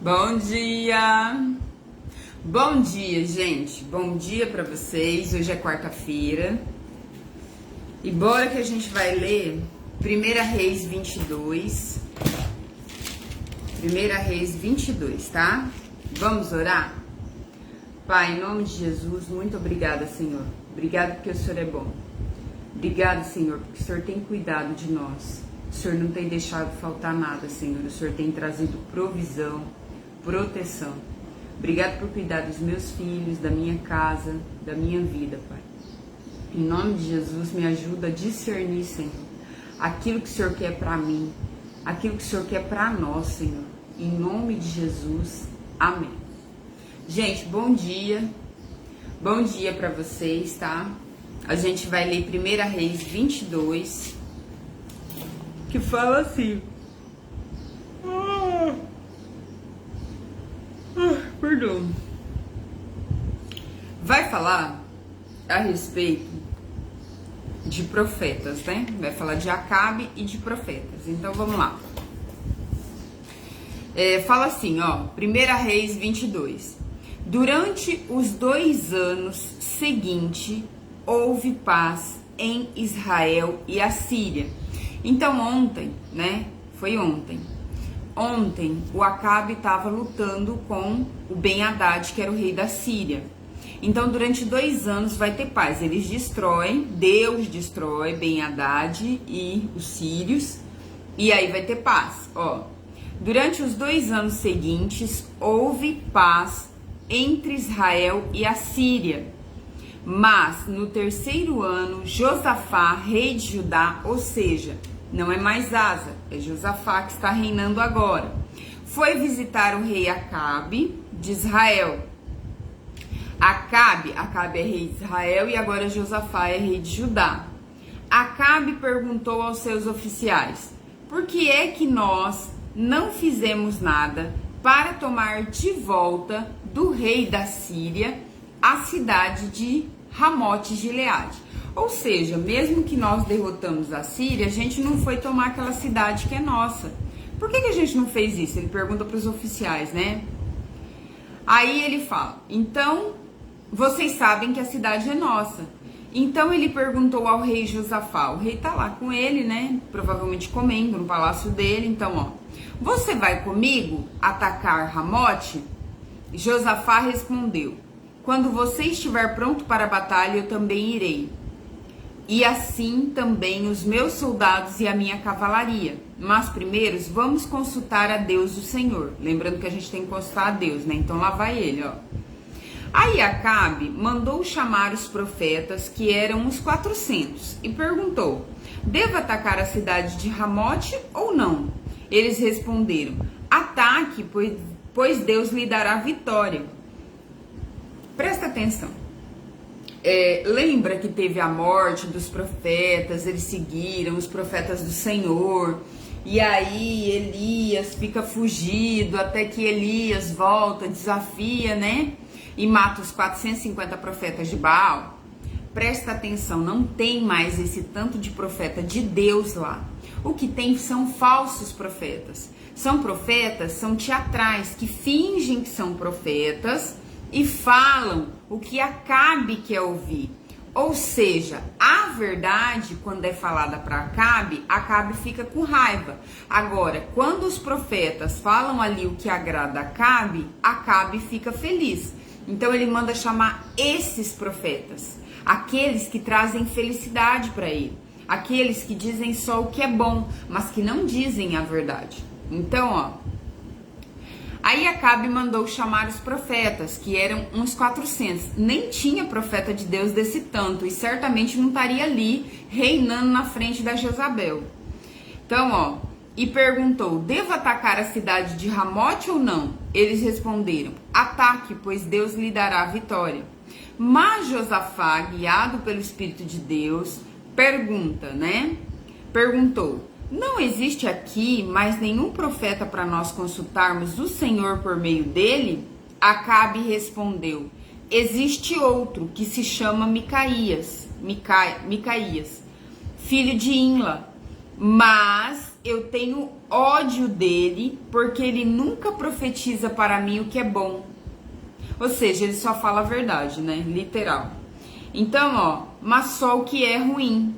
Bom dia! Bom dia, gente! Bom dia pra vocês. Hoje é quarta-feira. E bora que a gente vai ler 1 Reis 22. 1 Reis 22, tá? Vamos orar? Pai, em nome de Jesus, muito obrigada, Senhor. Obrigado porque o Senhor é bom. Obrigado, Senhor, porque o Senhor tem cuidado de nós. O Senhor não tem deixado faltar nada, Senhor. O Senhor tem trazido provisão, proteção. Obrigado por cuidar dos meus filhos, da minha casa, da minha vida, Pai. Em nome de Jesus, me ajuda a discernir, Senhor, aquilo que o Senhor quer para mim, aquilo que o Senhor quer para nós, Senhor. Em nome de Jesus, amém. Gente, bom dia. Bom dia para vocês, tá? A gente vai ler 1 Reis 22, que fala assim... Perdão. Vai falar a respeito de profetas, né? Vai falar de Acabe e de profetas. Então vamos lá. Fala assim, ó, 1 Reis 22. Durante os 2 anos seguintes, houve paz em Israel e Assíria. Então ontem, né? Foi ontem. Ontem, o Acabe estava lutando com o Ben-Hadad, que era o rei da Síria. Então, durante 2 anos vai ter paz. Eles destroem, Deus destrói Ben-Hadad e os sírios, e aí vai ter paz. Ó, durante os 2 anos seguintes, houve paz entre Israel e a Síria. Mas, no 3º ano, Josafá, rei de Judá, ou seja... Não é mais Asa, é Josafá que está reinando agora. Foi visitar o rei Acabe de Israel. Acabe é rei de Israel e agora Josafá é rei de Judá. Acabe perguntou aos seus oficiais: por que é que nós não fizemos nada para tomar de volta do rei da Síria a cidade de Ramote-Gileade? Ou seja, mesmo que nós derrotamos a Síria, a gente não foi tomar aquela cidade que é nossa. Por que a gente não fez isso? Ele pergunta para os oficiais, né? Aí ele fala, então, vocês sabem que a cidade é nossa. Então ele perguntou ao rei Josafá, o rei tá lá com ele, né? Provavelmente comendo no palácio dele. Então, ó, você vai comigo atacar Ramote? Josafá respondeu, quando você estiver pronto para a batalha, eu também irei. E assim também os meus soldados e a minha cavalaria. Mas primeiro vamos consultar a Deus, o Senhor. Lembrando que a gente tem que consultar a Deus, né? Então lá vai ele, ó. Aí Acabe mandou chamar os profetas, que eram uns 400, e perguntou: devo atacar a cidade de Ramote ou não? Eles responderam: ataque, pois Deus lhe dará vitória. Presta atenção. Lembra que teve a morte dos profetas, eles seguiram os profetas do Senhor, e aí Elias fica fugido até que Elias volta, desafia, né? E mata os 450 profetas de Baal. Presta atenção, não tem mais esse tanto de profeta de Deus lá. O que tem são falsos profetas. São profetas, são teatrais, que fingem que são profetas e falam o que Acabe quer ouvir. Ou seja, a verdade, quando é falada para Acabe, Acabe fica com raiva. Agora, quando os profetas falam ali o que agrada Acabe, Acabe fica feliz. Então ele manda chamar esses profetas, aqueles que trazem felicidade para ele, aqueles que dizem só o que é bom, mas que não dizem a verdade. Então, ó, aí Acabe mandou chamar os profetas, que eram uns 400. Nem tinha profeta de Deus desse tanto, e certamente não estaria ali reinando na frente da Jezabel. Então, ó, e perguntou: devo atacar a cidade de Ramote ou não? Eles responderam: ataque, pois Deus lhe dará a vitória. Mas Josafá, guiado pelo Espírito de Deus, perguntou: não existe aqui mais nenhum profeta para nós consultarmos o Senhor por meio dele? Acabe respondeu: existe outro que se chama Micaías, filho de Imla, mas eu tenho ódio dele, porque ele nunca profetiza para mim o que é bom. Ou seja, ele só fala a verdade, né? Literal. Então, ó, mas só o que é ruim.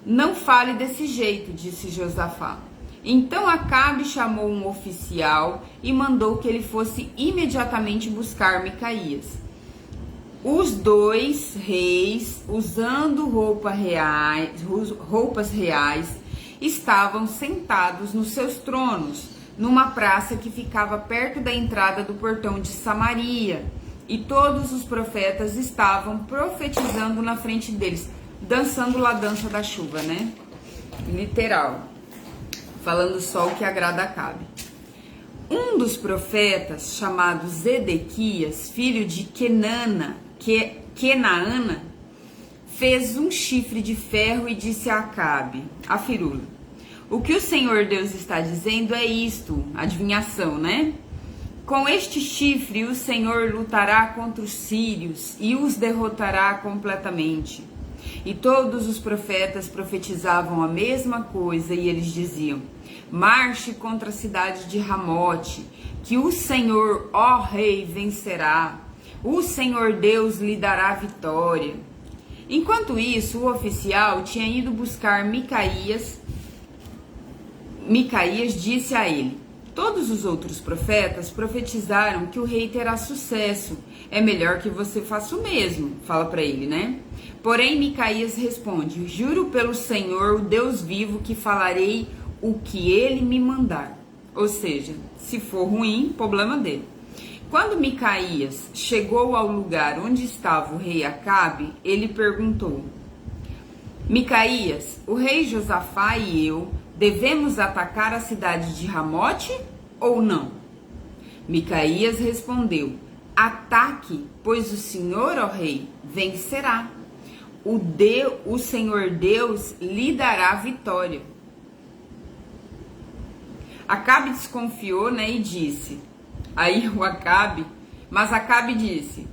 Não fale desse jeito, disse Josafá. Então Acabe chamou um oficial e mandou que ele fosse imediatamente buscar Micaías. Os dois reis, usando roupas reais, estavam sentados nos seus tronos, numa praça que ficava perto da entrada do portão de Samaria. E todos os profetas estavam profetizando na frente deles, dançando lá a dança da chuva, né? Literal. Falando só o que agrada a Acabe. Um dos profetas, chamado Zedequias, filho de Kenaana, fez um chifre de ferro e disse a Acabe, a firula: o que o Senhor Deus está dizendo é isto, adivinhação, né? Com este chifre o Senhor lutará contra os sírios e os derrotará completamente. E todos os profetas profetizavam a mesma coisa e eles diziam: marche contra a cidade de Ramote, que o Senhor, ó rei, vencerá. O Senhor Deus lhe dará vitória. Enquanto isso, o oficial tinha ido buscar Micaías. Micaías disse a ele: todos os outros profetas profetizaram que o rei terá sucesso. É melhor que você faça o mesmo. Fala para ele, né? Porém, Micaías responde: juro pelo Senhor, o Deus vivo, que falarei o que ele me mandar. Ou seja, se for ruim, problema dele. Quando Micaías chegou ao lugar onde estava o rei Acabe, ele perguntou: Micaías, o rei Josafá e eu devemos atacar a cidade de Ramote ou não? Micaías respondeu: ataque, pois o Senhor, ó rei, vencerá. O Senhor Deus lhe dará vitória. Acabe desconfiou, né, e disse. Mas Acabe disse: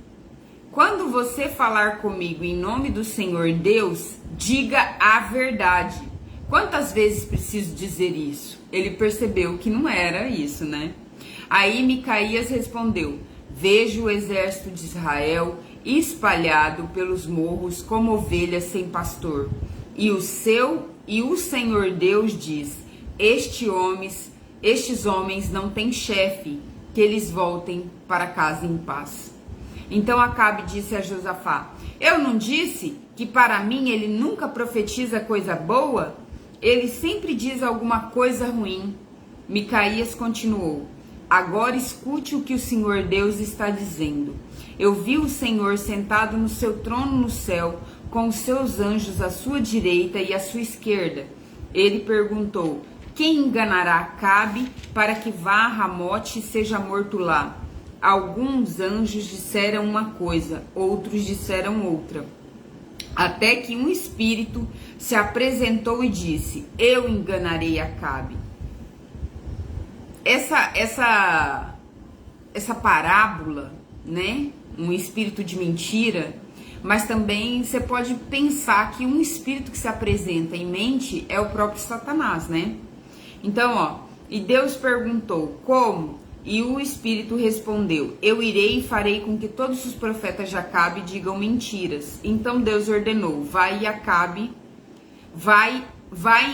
quando você falar comigo em nome do Senhor Deus, diga a verdade. Quantas vezes preciso dizer isso? Ele percebeu que não era isso, né? Aí Micaías respondeu: vejo o exército de Israel espalhado pelos morros como ovelhas sem pastor. E o Senhor Deus diz: estes homens não têm chefe, que eles voltem para casa em paz. Então Acabe disse a Josafá: eu não disse que para mim ele nunca profetiza coisa boa? Ele sempre diz alguma coisa ruim. Micaías continuou: agora escute o que o Senhor Deus está dizendo. Eu vi o Senhor sentado no seu trono no céu, com os seus anjos à sua direita e à sua esquerda. Ele perguntou: quem enganará Acabe para que vá a Ramote e seja morto lá? Alguns anjos disseram uma coisa, outros disseram outra. Até que um espírito se apresentou e disse: eu enganarei Acabe. Essa parábola, né? Um espírito de mentira, mas também você pode pensar que um espírito que se apresenta em mente é o próprio Satanás, né? Então, ó, e Deus perguntou: como? E o Espírito respondeu: eu irei e farei com que todos os profetas de Acabe digam mentiras. Então Deus ordenou: vai e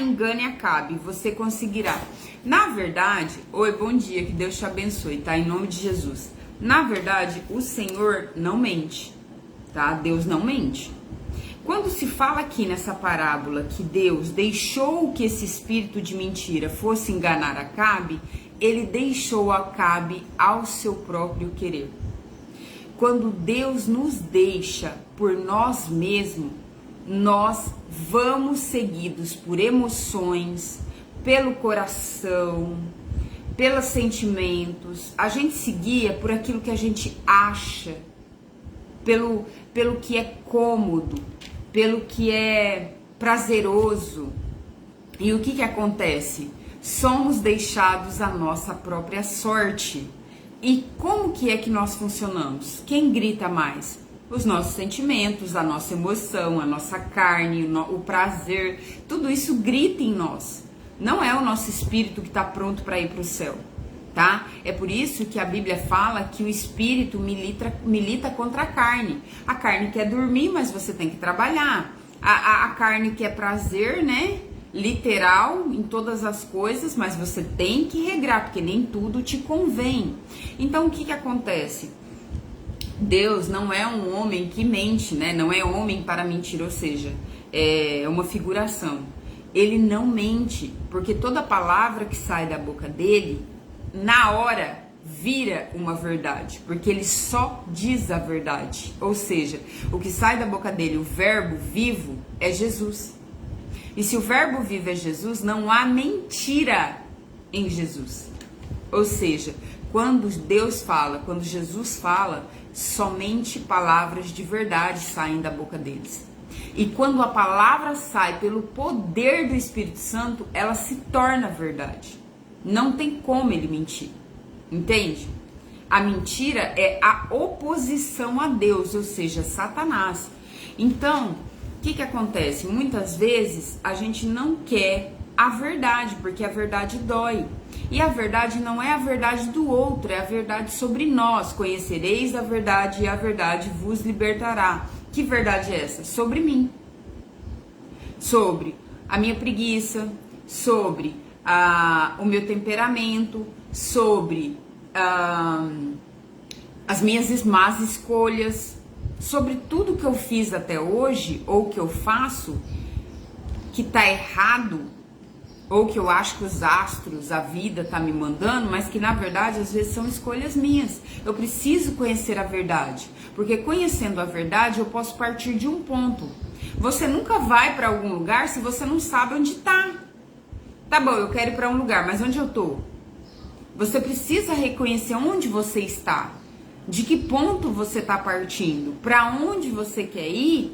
engane Acabe, você conseguirá. Na verdade, oi, bom dia, que Deus te abençoe, tá? Em nome de Jesus. Na verdade, o Senhor não mente, tá? Deus não mente. Quando se fala aqui nessa parábola que Deus deixou que esse espírito de mentira fosse enganar Acabe, ele deixou Acabe ao seu próprio querer. Quando Deus nos deixa por nós mesmos, nós vamos seguidos por emoções, pelo coração, pelos sentimentos. A gente se guia por aquilo que a gente acha, pelo que é cômodo, pelo que é prazeroso. E o que acontece? Somos deixados à nossa própria sorte. E como que é que nós funcionamos? Quem grita mais? Os nossos sentimentos, a nossa emoção, a nossa carne, o prazer, tudo isso grita em nós. Não é o nosso espírito que está pronto para ir para o céu, tá? É por isso que a Bíblia fala que o espírito milita contra a carne. A carne quer dormir, mas você tem que trabalhar. A carne quer prazer, né? Literal em todas as coisas, mas você tem que regrar, porque nem tudo te convém. Então o que acontece? Deus não é um homem que mente, né? Não é homem para mentir, ou seja, é uma figuração. Ele não mente, porque toda palavra que sai da boca dele, na hora, vira uma verdade, porque ele só diz a verdade. Ou seja, o que sai da boca dele, o verbo vivo, é Jesus. E se o verbo vivo é Jesus, não há mentira em Jesus. Ou seja, quando Deus fala, quando Jesus fala, somente palavras de verdade saem da boca deles. E quando a palavra sai pelo poder do Espírito Santo, ela se torna verdade. Não tem como ele mentir. Entende? A mentira é a oposição a Deus, ou seja, Satanás. Então, o que acontece? Muitas vezes a gente não quer a verdade, porque a verdade dói. E a verdade não é a verdade do outro, é a verdade sobre nós. Conhecereis a verdade e a verdade vos libertará. Que verdade é essa? Sobre mim. Sobre a minha preguiça, sobre o meu temperamento, sobre as minhas más escolhas, sobre tudo que eu fiz até hoje, ou que eu faço, que tá errado, ou que eu acho que os astros, a vida tá me mandando, mas que na verdade às vezes são escolhas minhas. Eu preciso conhecer a verdade, porque conhecendo a verdade eu posso partir de um ponto. Você nunca vai para algum lugar se você não sabe onde tá. Tá bom, eu quero ir para um lugar, mas onde eu tô? Você precisa reconhecer onde você está, de que ponto você está partindo, para onde você quer ir.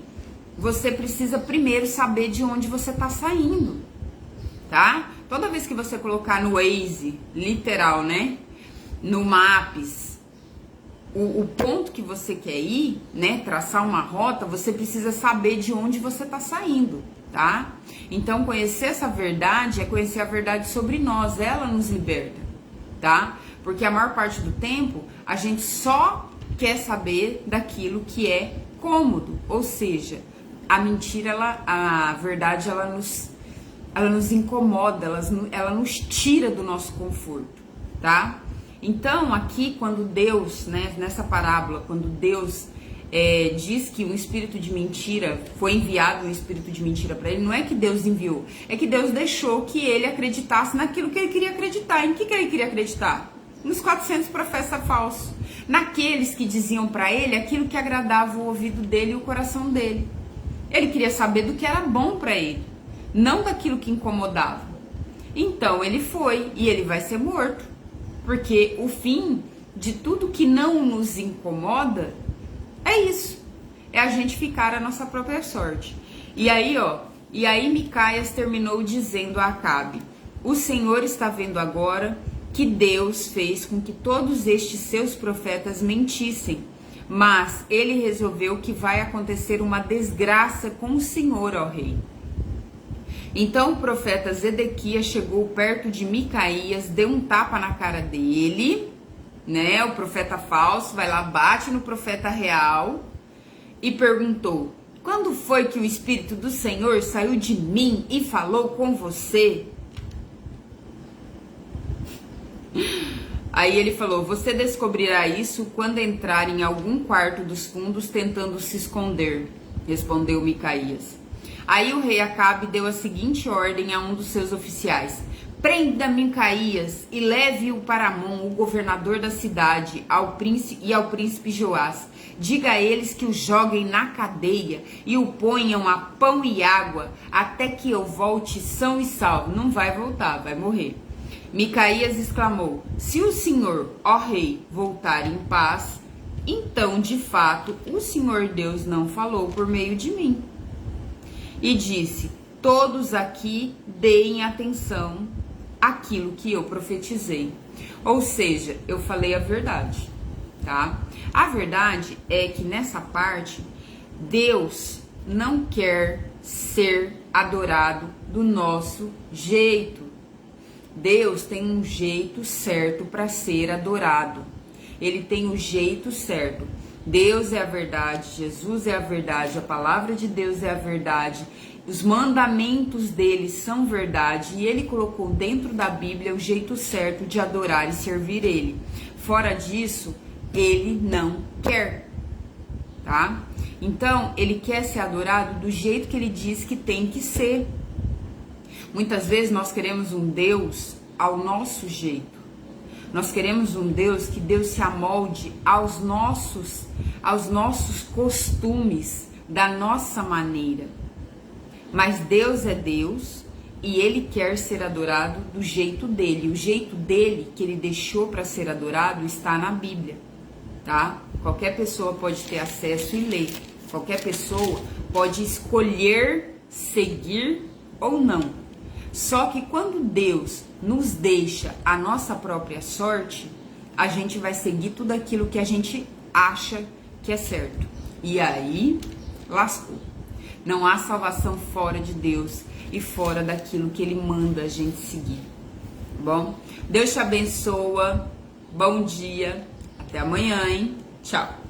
Você precisa primeiro saber de onde você está saindo, tá? Toda vez que você colocar no Waze, literal, né, no Maps, o ponto que você quer ir, né, traçar uma rota, você precisa saber de onde você está saindo, tá? Então, conhecer essa verdade é conhecer a verdade sobre nós, ela nos liberta, tá? Porque a maior parte do tempo, a gente só quer saber daquilo que é cômodo, ou seja, a mentira, a verdade, ela nos incomoda, ela nos tira do nosso conforto, tá? Então, aqui, quando Deus, né, nessa parábola, quando Deus diz que um espírito de mentira, foi enviado um espírito de mentira para ele, não é que Deus enviou, é que Deus deixou que ele acreditasse naquilo que ele queria acreditar. Em que ele queria acreditar? Nos 400 profetas falsos, naqueles que diziam para ele aquilo que agradava o ouvido dele e o coração dele. Ele queria saber do que era bom para ele, não daquilo que incomodava. Então ele foi e ele vai ser morto, porque o fim de tudo que não nos incomoda é isso, é a gente ficar a nossa própria sorte. E aí Micaias terminou dizendo a Acabe: o Senhor está vendo agora que Deus fez com que todos estes seus profetas mentissem, mas ele resolveu que vai acontecer uma desgraça com o Senhor, ó rei. Então o profeta Zedequias chegou perto de Micaias, deu um tapa na cara dele, né? O profeta falso vai lá, bate no profeta real e perguntou: quando foi que o Espírito do Senhor saiu de mim e falou com você? Aí ele falou: você descobrirá isso quando entrar em algum quarto dos fundos tentando se esconder, respondeu Micaias. Aí o rei Acabe deu a seguinte ordem a um dos seus oficiais: prenda Micaias e leve-o para Amon, o governador da cidade, ao príncipe Joás. Diga a eles que o joguem na cadeia e o ponham a pão e água até que eu volte são e salvo. Não vai voltar, vai morrer. Micaias exclamou: se o Senhor, ó rei, voltar em paz, então de fato o Senhor Deus não falou por meio de mim. E disse: todos aqui deem atenção àquilo que eu profetizei. Ou seja, eu falei a verdade, tá? A verdade é que nessa parte, Deus não quer ser adorado do nosso jeito. Deus tem um jeito certo para ser adorado. Ele tem o jeito certo. Deus é a verdade, Jesus é a verdade, a palavra de Deus é a verdade, os mandamentos dele são verdade e ele colocou dentro da Bíblia o jeito certo de adorar e servir ele. Fora disso, ele não quer, tá? Então, ele quer ser adorado do jeito que ele diz que tem que ser. Muitas vezes nós queremos um Deus ao nosso jeito. Nós queremos um Deus que Deus se amolde aos nossos costumes, da nossa maneira. Mas Deus é Deus e Ele quer ser adorado do jeito dele. O jeito dele que Ele deixou para ser adorado está na Bíblia, tá? Qualquer pessoa pode ter acesso e ler. Qualquer pessoa pode escolher seguir ou não. Só que quando Deus nos deixa a nossa própria sorte, a gente vai seguir tudo aquilo que a gente acha que é certo. E aí, lascou. Não há salvação fora de Deus e fora daquilo que Ele manda a gente seguir. Bom? Deus te abençoa. Bom dia. Até amanhã, hein? Tchau.